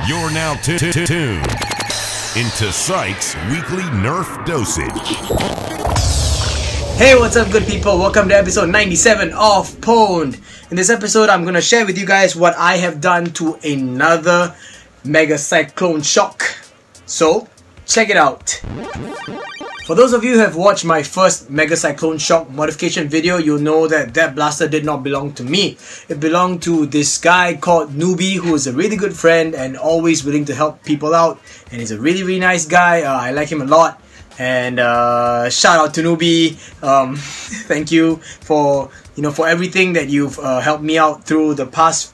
You're now tuned into Psych's weekly Nerf dosage. Hey, what's up, good people? Welcome to episode 97 of PWND. In this episode, I'm going to share with you guys what I have done to another Mega Cycloneshock. So, check it out. For those of you who have watched my first Mega Cycloneshock modification video, you'll know that that blaster did not belong to me. It belonged to this guy called Newbie, who is a really good friend and always willing to help people out. And he's a really, really nice guy. I like him a lot. And shout out to Newbie. Thank you for everything that you've helped me out through the past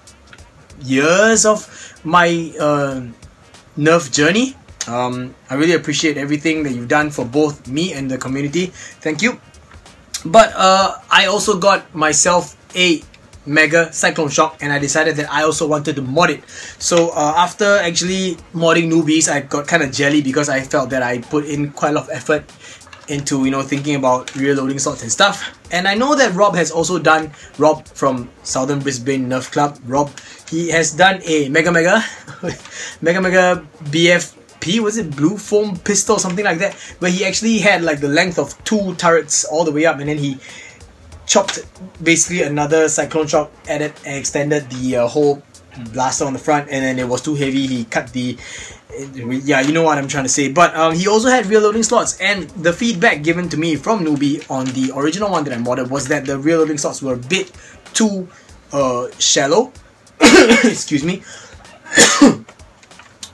years of my Nerf journey. I really appreciate everything that you've done for both me and the community. Thank you. But I also got myself a Mega Cycloneshock, and I decided that I also wanted to mod it. So after actually modding Newbies, I got kind of jelly because I felt that I put in quite a lot of effort into thinking about rear loading slots and stuff. And I know that Rob has also done, Rob from Southern Brisbane Nerf Club, Rob, he has done a Mega BF was it blue foam pistol, something like that, where he actually had like the length of 2 turrets all the way up, and then he chopped basically another Cycloneshock, added and extended the whole blaster on the front, and then it was too heavy. He cut the you know what I'm trying to say. But he also had rear loading slots, and the feedback given to me from Newbie on the original one that I modded was that the rear loading slots were a bit too shallow. Excuse me.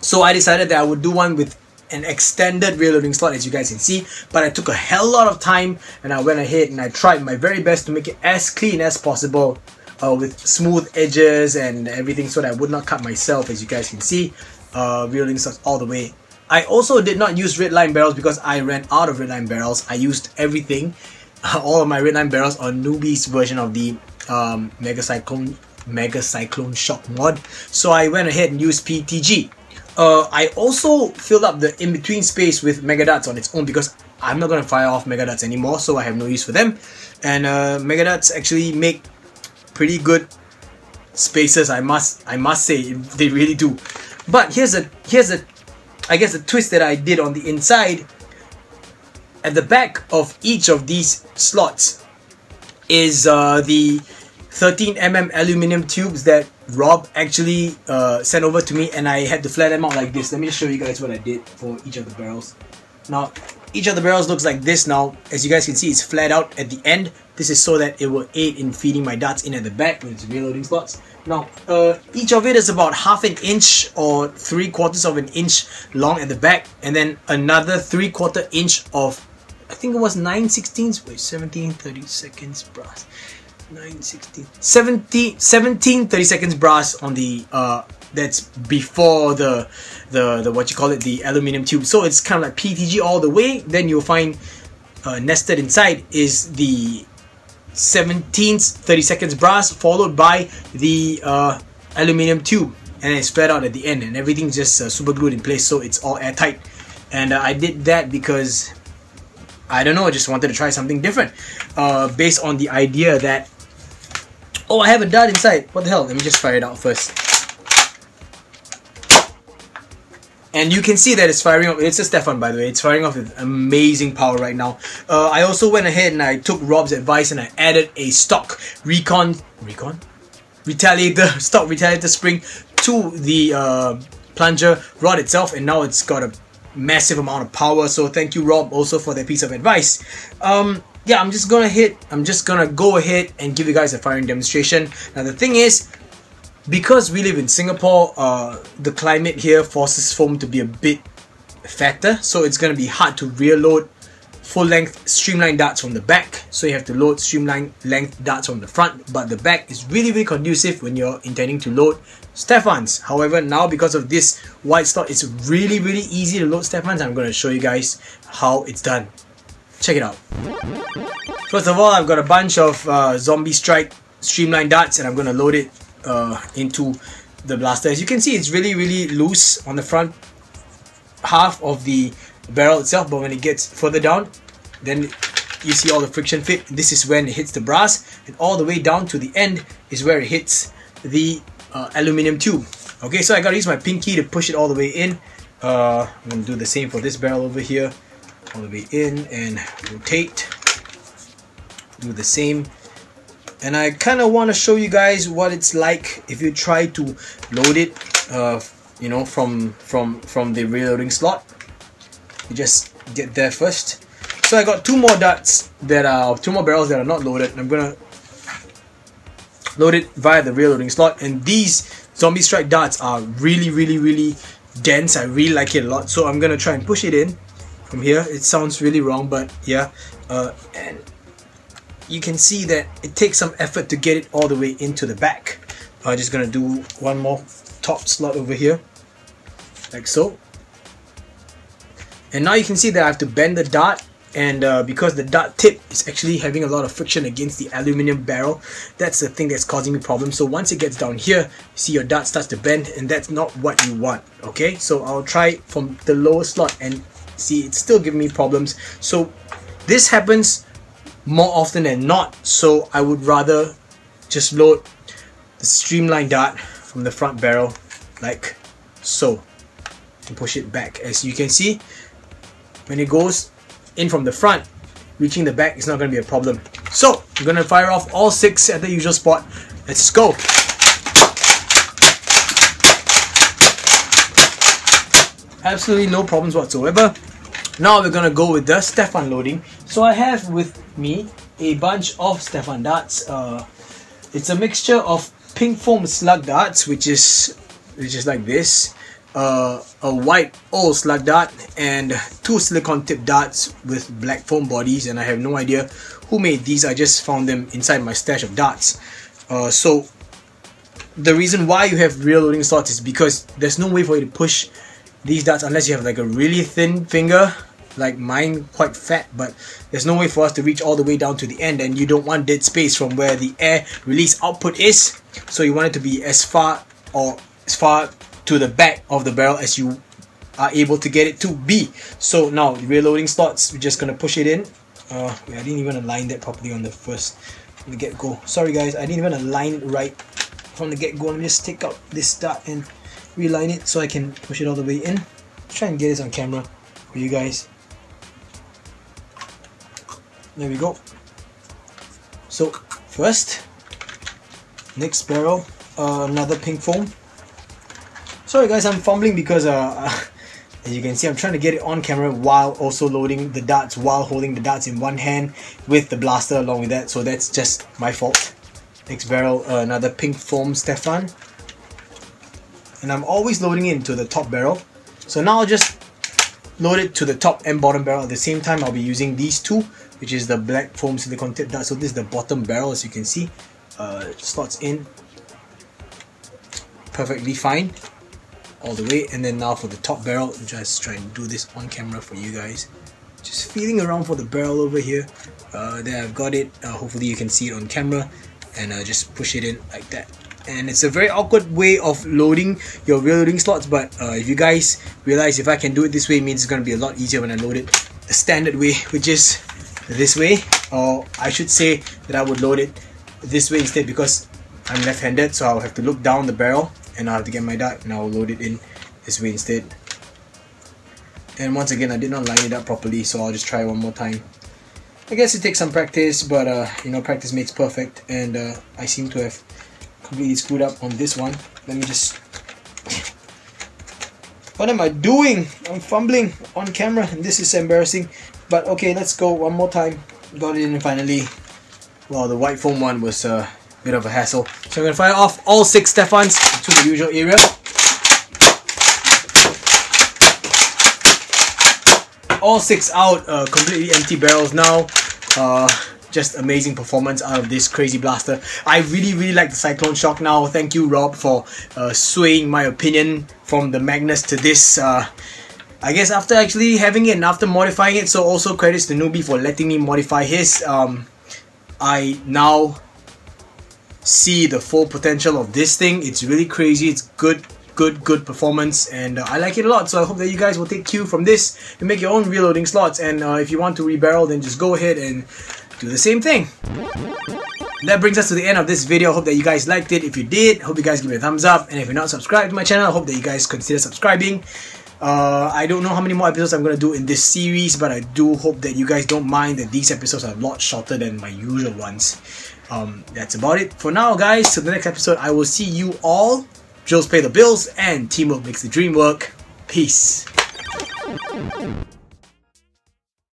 So I decided that I would do one with an extended rear loading slot, as you guys can see. But I took a hell lot of time, and I went ahead and I tried my very best to make it as clean as possible, with smooth edges and everything, so that I would not cut myself, as you guys can see. Rear loading slots all the way. I also did not use red line barrels because I ran out of red line barrels. I used everything, all of my red line barrels on Newbie's version of the Mega Cycloneshock mod. So I went ahead and used PETG. I also filled up the in-between space with Mega Darts on its own because I'm not going to fire off Mega Darts anymore, so I have no use for them. And Mega Darts actually make pretty good spaces, I must say, they really do. But here's a I guess a twist that I did on the inside. At the back of each of these slots is the 13mm aluminium tubes that Rob actually sent over to me, and I had to flat them out like this. Let me just show you guys what I did for each of the barrels. Now, each of the barrels looks like this now. As you guys can see, it's flat out at the end. This is so that it will aid in feeding my darts in at the back with its reloading slots. Now, each of it is about ½ an inch or 3/4 of an inch long at the back, and then another 3/4 inch of, I think it was 9/16, wait, 17 30 seconds brass. 17 30 seconds brass on the that's before the what you call it, the aluminium tube. So it's kind of like PETG all the way. Then you'll find nested inside is the 17 30 seconds brass, followed by the aluminium tube, and it's flat out at the end, and everything's just super glued in place, so it's all airtight. And I did that because I don't know, I just wanted to try something different, based on the idea that, oh, I have a dart inside. What the hell? Let me just fire it out first. And you can see that it's firing off. It's a Stefan, by the way. It's firing off with amazing power right now. I also went ahead and I took Rob's advice and I added a stock Retaliator spring to the plunger rod itself, and now it's got a massive amount of power. So thank you, Rob, also for that piece of advice. Yeah, I'm just gonna go ahead and give you guys a firing demonstration. Now the thing is, because we live in Singapore, the climate here forces foam to be a bit fatter, so it's gonna be hard to rear load full length streamline darts from the back. So you have to load streamline length darts from the front, but the back is really, really conducive when you're intending to load Stefans. However, now because of this wide slot, it's really, really easy to load Stefans. I'm gonna show you guys how it's done. Check it out. First of all, I've got a bunch of Zombie Strike streamline darts, and I'm gonna load it into the blaster. As you can see, it's really, really loose on the front half of the barrel itself, but when it gets further down, then you see all the friction fit. This is when it hits the brass, and all the way down to the end is where it hits the aluminium tube. Okay, so I gotta use my pinky to push it all the way in. I'm gonna do the same for this barrel over here. All the way in and rotate. Do the same. And I kind of want to show you guys what it's like if you try to load it, you know, from the reloading slot. You just get there first. So I got two more darts that are, two more barrels that are not loaded. I'm gonna load it via the reloading slot, and these zombie strike darts are really dense. I really like it a lot, so I'm gonna try and push it in from here. It sounds really wrong, but yeah, and you can see that it takes some effort to get it all the way into the back. I'm just gonna do one more top slot over here, like so. And now you can see that I have to bend the dart, and because the dart tip is actually having a lot of friction against the aluminium barrel, that's the thing that's causing me problems. So once it gets down here, you see your dart starts to bend, and that's not what you want. Okay, so I'll try from the lower slot, and see, it's still giving me problems. So this happens more often than not, so I would rather just load the streamlined dart from the front barrel like so, and push it back. As you can see, when it goes in from the front, reaching the back is not going to be a problem. So I'm going to fire off all 6 at the usual spot. Let's go. Absolutely no problems whatsoever. Now we're going to go with the Stefan loading. So I have with me a bunch of Stefan darts. It's a mixture of pink foam slug darts, which is like this. A white old slug dart, and 2 silicone tip darts with black foam bodies, and I have no idea who made these. I just found them inside my stash of darts. So the reason why you have rear loading slots is because there's no way for you to push these darts unless you have like a really thin finger, like mine, quite fat, but there's no way for us to reach all the way down to the end, and you don't want dead space from where the air release output is. So you want it to be as far to the back of the barrel as you are able to get it to be. So now reloading slots, we're just gonna push it in. I didn't even align that properly on the get-go. Sorry guys, I didn't even align it right from the get-go. Let me just take out this dart and realign it so I can push it all the way in. Try and get this on camera for you guys. There we go. So first, next barrel, another pink foam. Sorry guys, I'm fumbling because as you can see, I'm trying to get it on camera while also loading the darts, while holding the darts in one hand with the blaster along with that, so that's just my fault. Next barrel, another pink foam Stefan, and I'm always loading it into the top barrel. So now I'll just load it to the top and bottom barrel at the same time. I'll be using these 2, which is the black foam silicone tip dart. So this is the bottom barrel, as you can see. Slots in perfectly fine all the way, and then now for the top barrel, just try and do this on camera for you guys. Just feeling around for the barrel over here. There, I've got it. Hopefully you can see it on camera, and just push it in like that. And it's a very awkward way of loading your rear loading slots, but if you guys realize if I can do it this way, it means it's going to be a lot easier when I load it the standard way, which is this way. Or I should say that I would load it this way instead, because I'm left-handed, so I'll have to look down the barrel and I'll have to get my dart, and I'll load it in this way instead. And once again, I did not line it up properly, so I'll just try one more time. I guess it takes some practice, but you know, practice makes perfect, and I seem to have completely screwed up on this one. Let me just... What am I doing? I'm fumbling on camera, and this is embarrassing. But okay, let's go one more time. Got it in finally. Well, the white foam one was a bit of a hassle. So I'm going to fire off all 6 Stefans to the usual area. All 6 out, completely empty barrels now. Just amazing performance out of this crazy blaster. I really like the Cycloneshock now. Thank you, Rob, for swaying my opinion from the Magnus to this. I guess after actually having it and after modifying it, so also credits to Newbie for letting me modify his. I now see the full potential of this thing. It's really crazy. It's good performance, and I like it a lot. So I hope that you guys will take cue from this and make your own reloading slots. And if you want to rebarrel, then just go ahead and do the same thing. that brings us to the end of this video. Hope that you guys liked it. If you did, hope you guys give me a thumbs up. And if you're not subscribed to my channel, I hope that you guys consider subscribing. I don't know how many more episodes I'm going to do in this series, but I do hope that you guys don't mind that these episodes are a lot shorter than my usual ones. That's about it for now, guys. Till the next episode, I will see you all. Drills pay the bills and teamwork makes the dream work. Peace.